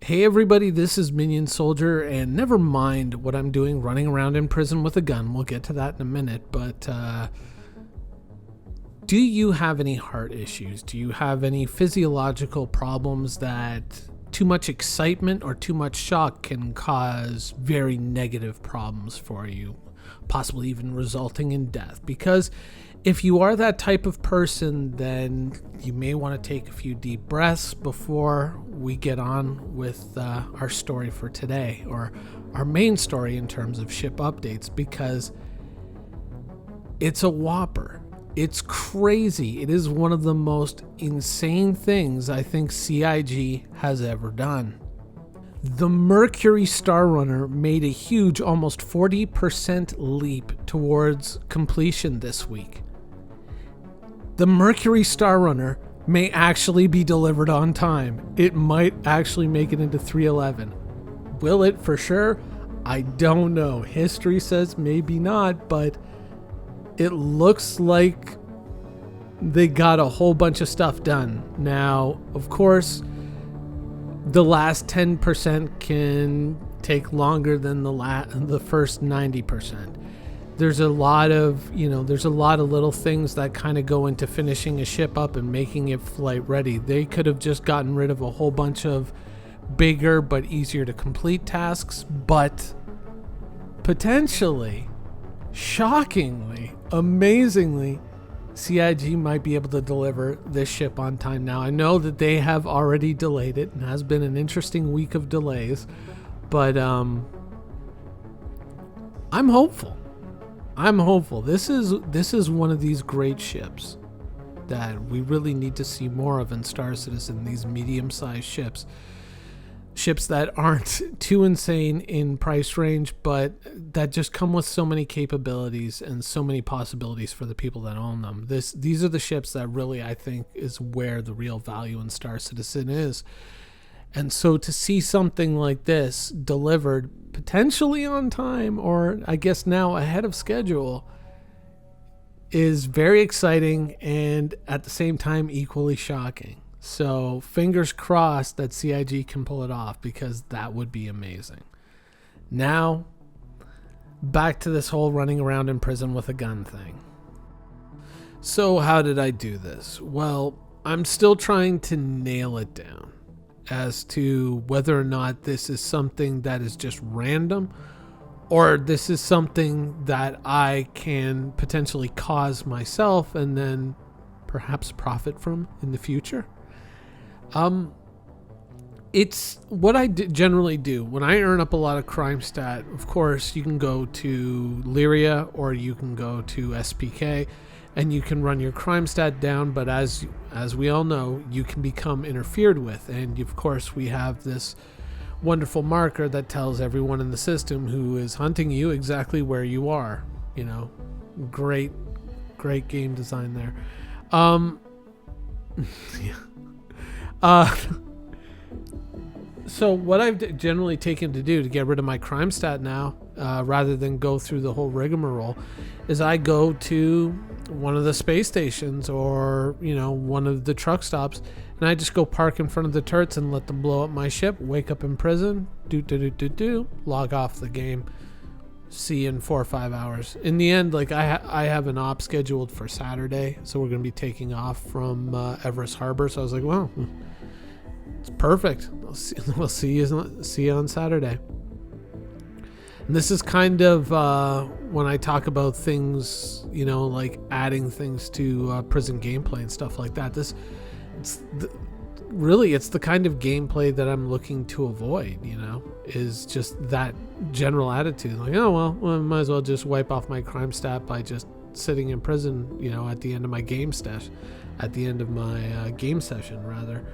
Hey everybody, this is Minion Soldier, and never mind what I'm doing running around in prison with a gun. We'll get to that in a minute, but do you have any heart issues? Do you have any physiological problems that too much excitement or too much shock can cause very negative problems for you, possibly even resulting in death? Because if you are that type of person, then you may want to take a few deep breaths before we get on with our story for today, or our main story in terms of ship updates, because it's a whopper. It's crazy. It is one of the most insane things I think CIG has ever done. The Mercury Star Runner made a huge, almost 40% leap towards completion this week. The Mercury Star Runner may actually be delivered on time. It might actually make it into 311. Will it for sure? I don't know. History says maybe not, but it looks like they got a whole bunch of stuff done. Now, of course, the last 10% can take longer than the first 90%. There's a lot of little things that kind of go into finishing a ship up and making it flight ready. They could have just gotten rid of a whole bunch of bigger but easier to complete tasks, but potentially, shockingly, amazingly, CIG might be able to deliver this ship on time. Now, I know that they have already delayed it and has been an interesting week of delays, but I'm hopeful. This is one of these great ships that we really need to see more of in Star Citizen. These medium-sized ships that aren't too insane in price range, but that just come with so many capabilities and so many possibilities for the people that own them. These are the ships that really, I think, is where the real value in Star Citizen is. And so to see something like this delivered potentially on time, or I guess now ahead of schedule, is very exciting and at the same time equally shocking. So fingers crossed that CIG can pull it off, because that would be amazing. Now, back to this whole running around in prison with a gun thing. So how did I do this? Well, I'm still trying to nail it down as to whether or not this is something that is just random, or this is something that I can potentially cause myself and then perhaps profit from in the future. It's what I generally do when I earn up a lot of crime stat. Of course, you can go to Lyria or you can go to SPK and you can run your crime stat down, but as we all know, you can become interfered with, and of course we have this wonderful marker that tells everyone in the system who is hunting you exactly where you are. Great game design there. So what I've generally taken to do to get rid of my crime stat now, rather than go through the whole rigmarole, is I go to one of the space stations or, one of the truck stops, and I just go park in front of the turrets and let them blow up my ship, wake up in prison, log off the game, see you in 4 or 5 hours. In the end, I have an op scheduled for Saturday, so we're going to be taking off from Everest Harbor, so I was like, well, it's perfect. We'll see you on Saturday. And this is kind of when I talk about things, like adding things to prison gameplay and stuff like that. It's the kind of gameplay that I'm looking to avoid. Is just that general attitude, like, oh well, I might as well just wipe off my crime stat by just sitting in prison. At the end of my game session, rather.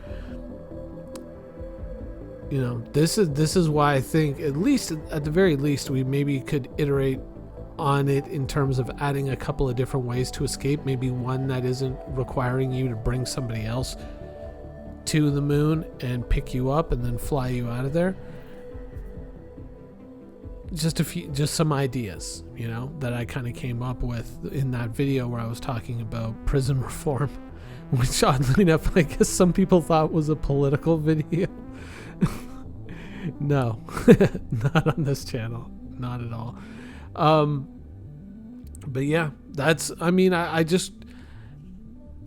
This is why I think, at the very least, we maybe could iterate on it in terms of adding a couple of different ways to escape. Maybe one that isn't requiring you to bring somebody else to the moon and pick you up and then fly you out of there. Just some ideas, that I kind of came up with in that video where I was talking about prison reform, which oddly enough, I guess some people thought was a political video. No, not on this channel. Not at all. But yeah, that's, I mean, I just,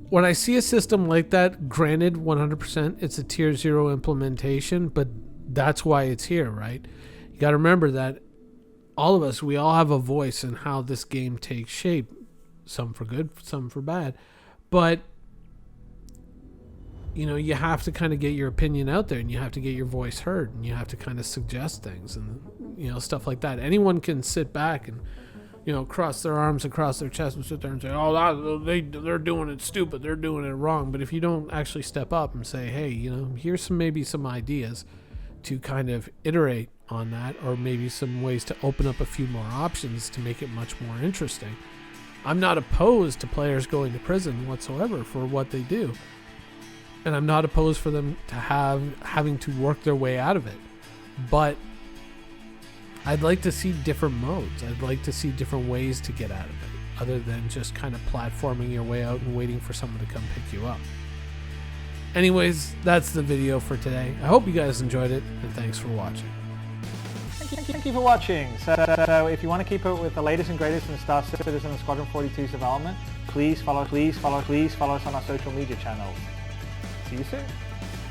when I see a system like that, granted, 100%, it's a tier 0 implementation, but that's why it's here, right? You got to remember that all of us, we all have a voice in how this game takes shape. Some for good, some for bad. But, you know, you have to kind of get your opinion out there, and you have to get your voice heard, and you have to kind of suggest things and, you know, stuff like that. Anyone can sit back and, you know, cross their arms across their chest and sit there and say, oh, they're doing it stupid, they're doing it wrong. But if you don't actually step up and say, hey, you know, here's maybe some ideas to kind of iterate on that, or maybe some ways to open up a few more options to make it much more interesting. I'm not opposed to players going to prison whatsoever for what they do. And I'm not opposed for them to having to work their way out of it. But I'd like to see different modes. I'd like to see different ways to get out of it, other than just kind of platforming your way out and waiting for someone to come pick you up. Anyways, that's the video for today. I hope you guys enjoyed it, and thanks for watching. Thank you for watching. So if you want to keep up with the latest and greatest in Star Citizen and Squadron 42's development, please follow us on our social media channels. See you soon.